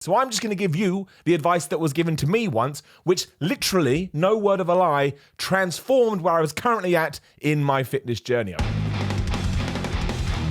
So I'm just going to give you the advice that was given to me once, which literally, no word of a lie, transformed where I was currently at in my fitness journey.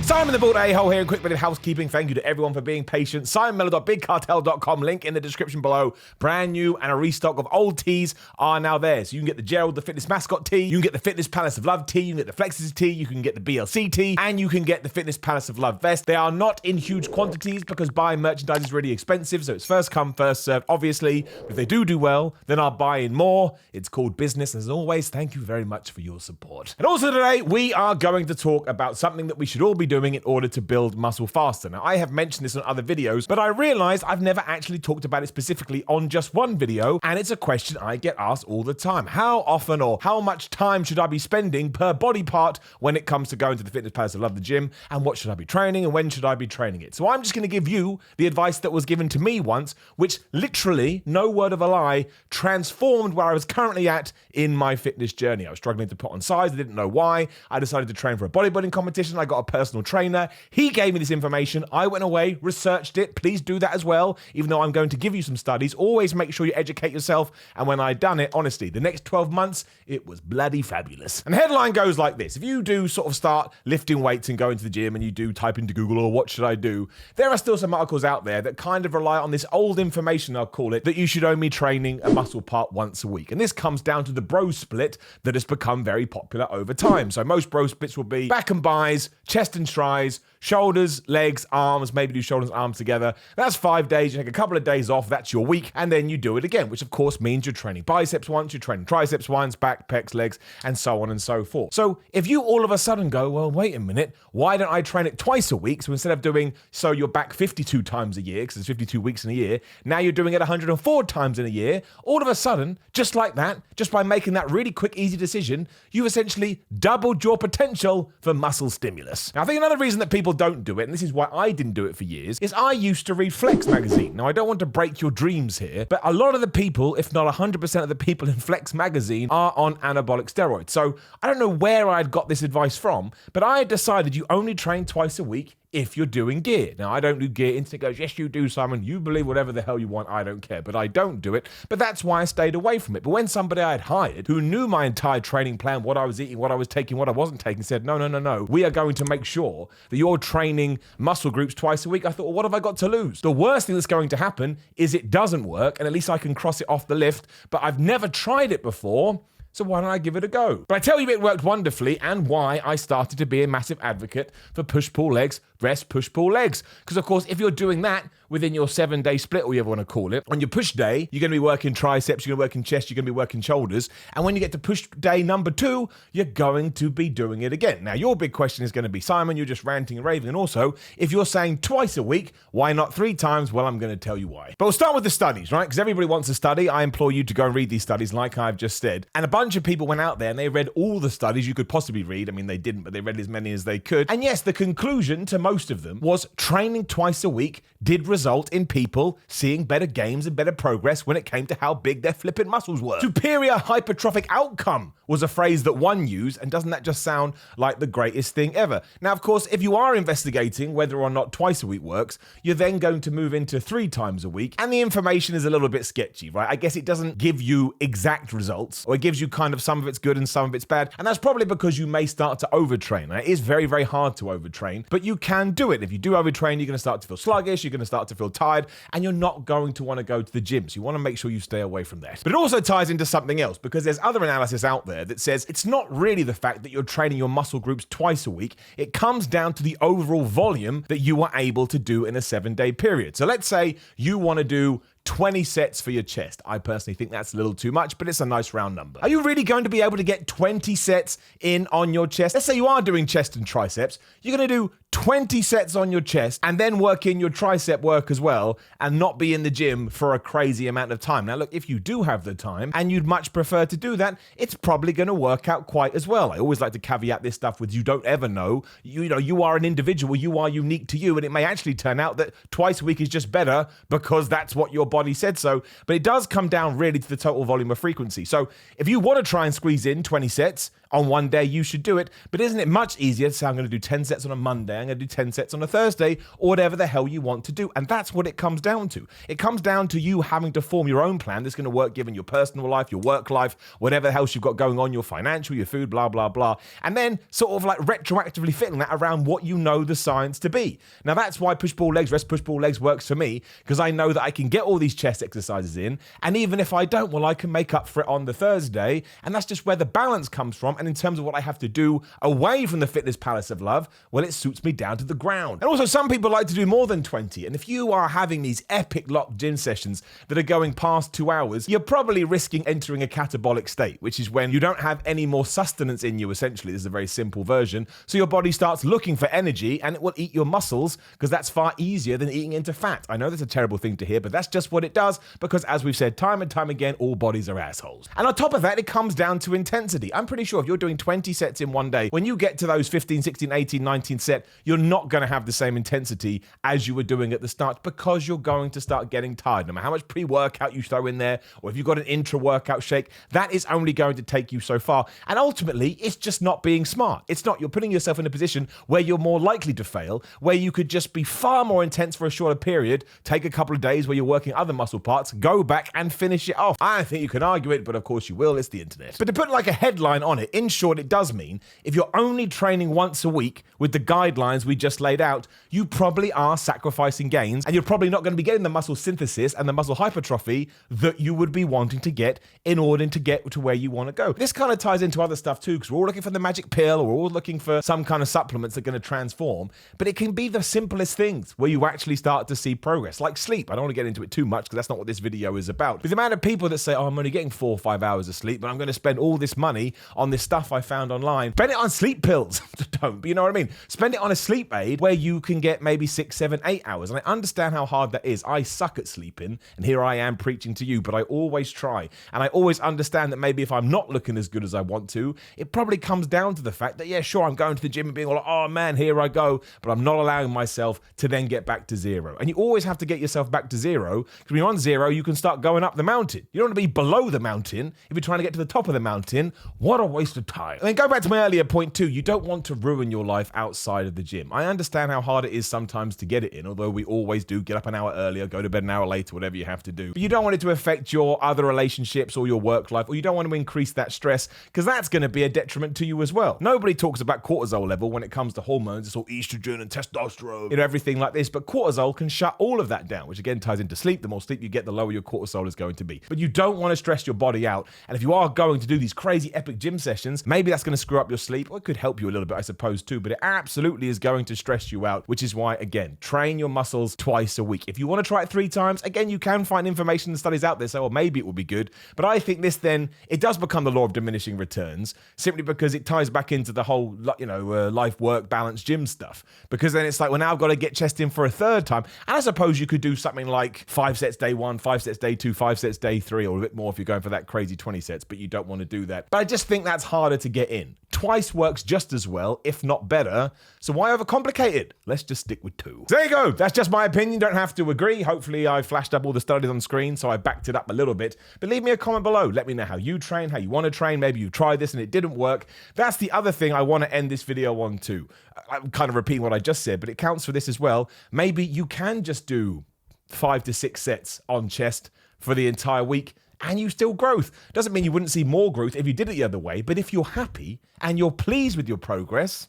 Simon the Bald A-hole here, and quick bit of housekeeping. Thank you to everyone for being patient. SimonMiller.BigCartel.com, link in the description below. Brand new and a restock of old tees are now there. So you can get the Gerald the Fitness Mascot tee, you can get the Fitness Palace of Love tee, you can get the Flexes tee, you can get the BLC tee, and you can get the Fitness Palace of Love vest. They are not in huge quantities because buying merchandise is really expensive, so it's first come, first served, obviously. If they do well, then I'll buy in more. It's called business, and as always, thank you very much for your support. And also today, we are going to talk about something that we should all be doing in order to build muscle faster. Now, I have mentioned this on other videos, but I realized I've never actually talked about it specifically on just one video, and it's a question I get asked all the time. How often or how much time should I be spending per body part when it comes to going to the Fitness Palace of Love, the gym, and what should I be training and when should I be training it? So I'm just going to give you the advice that was given to me once, which literally, no word of a lie, transformed where I was currently at in my fitness journey. I was struggling to put on size. I didn't know why. I decided to train for a bodybuilding competition. I got a personal trainer. He gave me this information. I went away, researched it. Please do that as well. Even though I'm going to give you some studies, always make sure you educate yourself. And when I done it, honestly, the next 12 months, it was bloody fabulous. And the headline goes like this. If you do sort of start lifting weights and going to the gym and you do type into Google, or what should I do? There are still some articles out there that kind of rely on this old information, I'll call it, that you should only be training a muscle part once a week. And this comes down to the bro split that has become very popular over time. So most bro splits will be back and bis, chest and tries, shoulders, legs, arms, maybe do shoulders and arms together. That's 5 days. You take a couple of days off. That's your week. And then you do it again, which of course means you're training biceps once, you're training triceps once, back, pecs, legs, and so on and so forth. So if you all of a sudden go, well, wait a minute, why don't I train it twice a week? So instead of doing, so you're back 52 times a year, because there's 52 weeks in a year, now you're doing it 104 times in a year. All of a sudden, just like that, just by making that really quick, easy decision, you've essentially doubled your potential for muscle stimulus. Now, I think another reason that people don't do it, and this is why I didn't do it for years, is I used to read Flex magazine. Now, I don't want to break your dreams here, but a lot of the people, if not 100% of the people in Flex magazine, are on anabolic steroids. So I don't know where I'd got this advice from, but I had decided you only train twice a week if you're doing gear. Now, I don't do gear. Instinct goes, yes, you do, Simon. You believe whatever the hell you want. I don't care. But I don't do it. But that's why I stayed away from it. But when somebody I had hired who knew my entire training plan, what I was eating, what I was taking, what I wasn't taking, said, no. We are going to make sure that you're training muscle groups twice a week. I thought, well, what have I got to lose? The worst thing that's going to happen is it doesn't work, and at least I can cross it off the list. But I've never tried it before, so why don't I give it a go? But I tell you, it worked wonderfully, and why I started to be a massive advocate for push-pull legs, rest, push-pull legs. Because, of course, if you're doing that within your 7-day split, or whatever you want to call it, on your push day, you're going to be working triceps, you're going to be working chest, you're going to be working shoulders. And when you get to push day number 2, you're going to be doing it again. Now, your big question is going to be, Simon, you're just ranting and raving. And also, if you're saying twice a week, why not 3 times? Well, I'm going to tell you why. But we'll start with the studies, right? Because everybody wants a study. I implore you to go and read these studies, like I've just said. And a bunch of people went out there and they read all the studies you could possibly read. I mean, they didn't, but they read as many as they could. And yes, the conclusion to most of them was training twice a week did result in people seeing better gains and better progress when it came to how big their flipping muscles were. Superior hypertrophic outcome was a phrase that one used, and doesn't that just sound like the greatest thing ever? Now, of course, if you are investigating whether or not twice a week works, you're then going to move into 3 times a week, and the information is a little bit sketchy, right? I guess it doesn't give you exact results, or it gives you kind of some of it's good and some of it's bad, and that's probably because you may start to overtrain. Now, it is very, very hard to overtrain, but you can do it. If you do overtrain, you're going to start to feel sluggish, you're going to start to feel tired, and you're not going to want to go to the gym, so you want to make sure you stay away from that. But it also ties into something else, because there's other analysis out there that says it's not really the fact that you're training your muscle groups twice a week. It comes down to the overall volume that you are able to do in a 7-day period. So let's say you want to do 20 sets for your chest. I personally think that's a little too much, but it's a nice round number. Are you really going to be able to get 20 sets in on your chest? Let's say you are doing chest and triceps. You're going to do 20 sets on your chest and then work in your tricep work as well, and not be in the gym for a crazy amount of time. Now, look, if you do have the time and you'd much prefer to do that, it's probably going to work out quite as well. I always like to caveat this stuff with you don't ever know. You know, you are an individual, you are unique to you, and it may actually turn out that twice a week is just better because that's what your body said so. But it does come down really to the total volume of frequency. So if you want to try and squeeze in 20 sets on one day, you should do it. But isn't it much easier to say, I'm going to do 10 sets on a Monday, I'm going to do 10 sets on a Thursday, or whatever the hell you want to do. And that's what it comes down to. It comes down to you having to form your own plan that's going to work given your personal life, your work life, whatever else you've got going on, your financial, your food, blah, blah, blah. And then sort of like retroactively fitting that around what you know the science to be. Now that's why push-pull legs, rest push-pull legs works for me, because I know that I can get all these chest exercises in, and even if I don't, well, I can make up for it on the Thursday, and that's just where the balance comes from. And in terms of what I have to do away from the fitness palace of love, well, it suits me down to the ground. And also, some people like to do more than 20, and if you are having these epic locked gym sessions that are going past 2 hours, you're probably risking entering a catabolic state, which is when you don't have any more sustenance in you, essentially. This is a very simple version. So your body starts looking for energy, and it will eat your muscles, because that's far easier than eating into fat. I know that's a terrible thing to hear, but that's just what it does, because as we've said time and time again, all bodies are assholes. And on top of that, it comes down to intensity. I'm pretty sure if you're doing 20 sets in one day, when you get to those 15, 16, 18, 19 set, you're not going to have the same intensity as you were doing at the start, because you're going to start getting tired. No matter how much pre-workout you throw in there, or if you've got an intra-workout shake, that is only going to take you so far. And ultimately, it's just not being smart. It's not. You're putting yourself in a position where you're more likely to fail, where you could just be far more intense for a shorter period, take a couple of days where you're working other muscle parts, go back and finish it off. I don't think you can argue it, but of course you will. It's the internet. But to put like a headline on it, in short, it does mean if you're only training once a week with the guidelines we just laid out, you probably are sacrificing gains, and you're probably not going to be getting the muscle synthesis and the muscle hypertrophy that you would be wanting to get in order to get to where you want to go. This kind of ties into other stuff too, because we're all looking for the magic pill, or we're all looking for some kind of supplements that are going to transform, but it can be the simplest things where you actually start to see progress, like sleep. I don't want to get into it too much because that's not what this video is about. But the amount of people that say, oh, I'm only getting 4 or 5 hours of sleep, but I'm going to spend all this money on this stuff I found online. Spend it on sleep pills. Don't, but you know what I mean? Spend it on a sleep aid where you can get maybe 6, 7, 8 hours. And I understand how hard that is. I suck at sleeping, and here I am preaching to you, but I always try. And I always understand that maybe if I'm not looking as good as I want to, it probably comes down to the fact that, yeah, sure, I'm going to the gym and being all like, oh man, here I go, but I'm not allowing myself to then get back to zero. And you always have to get yourself back to zero, because when you're on zero, you can start going up the mountain. You don't want to be below the mountain if you're trying to get to the top of the mountain. What a waste of time. And then go back to my earlier point too, you don't want to ruin your life outside of the gym. I understand how hard it is sometimes to get it in, although we always do get up an hour earlier, go to bed an hour later, whatever you have to do. But you don't want it to affect your other relationships or your work life, or you don't want to increase that stress, because that's going to be a detriment to you as well. Nobody talks about cortisol level when it comes to hormones. It's all estrogen and testosterone, everything like this, but cortisol can shut all of that down, which again ties into sleep. The more sleep you get, the lower your cortisol is going to be. But you don't want to stress your body out, and if you are going to do these crazy epic gym sessions, maybe that's going to screw up your sleep, or it could help you a little bit, I suppose, too, but it absolutely is going to stress you out, which is why, again, train your muscles twice a week. If you want to try it 3 times, again, you can find information and studies out there, so well, maybe it will be good, but I think this then, it does become the law of diminishing returns, simply because it ties back into the whole, life-work balance gym stuff, because then it's like, well, now I've got to get chest in for a 3rd time, and I suppose you could do something like 5 sets day 1, 5 sets day 2, 5 sets day 3, or a bit more if you're going for that crazy 20 sets, but you don't want to do that. But I just think that's harder to get in. Twice works just as well, if not better, so why overcomplicate it? Let's just stick with 2. So there you go. That's just my opinion. Don't have to agree. Hopefully I flashed up all the studies on screen, so I backed it up a little bit. But leave me a comment below. Let me know how you train, how you want to train. Maybe you tried this and it didn't work. That's the other thing I want to end this video on too. I'm kind of repeating what I just said, but it counts for this as well. Maybe you can just do 5 to 6 sets on chest for the entire week, and you still growth. Doesn't mean you wouldn't see more growth if you did it the other way, but if you're happy and you're pleased with your progress,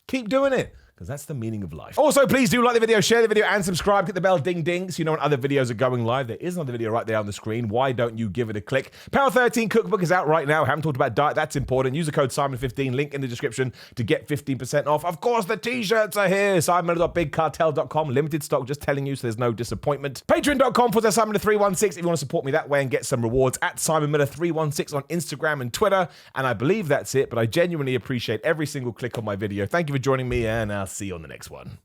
keep doing it, because that's the meaning of life. Also, please do like the video, share the video, and subscribe. Hit the bell, ding ding, so you know when other videos are going live. There is another video right there on the screen. Why don't you give it a click? Power 13 cookbook is out right now. Haven't talked about diet. That's important. Use the code Simon15, link in the description to get 15% off. Of course, the t-shirts are here. Simon.bigcartel.com. Limited stock, just telling you so there's no disappointment. Patreon.com/Simon316 if you want to support me that way and get some rewards. At Simon Miller 316 on Instagram and Twitter. And I believe that's it, but I genuinely appreciate every single click on my video. Thank you for joining me, and I'll see you on the next one.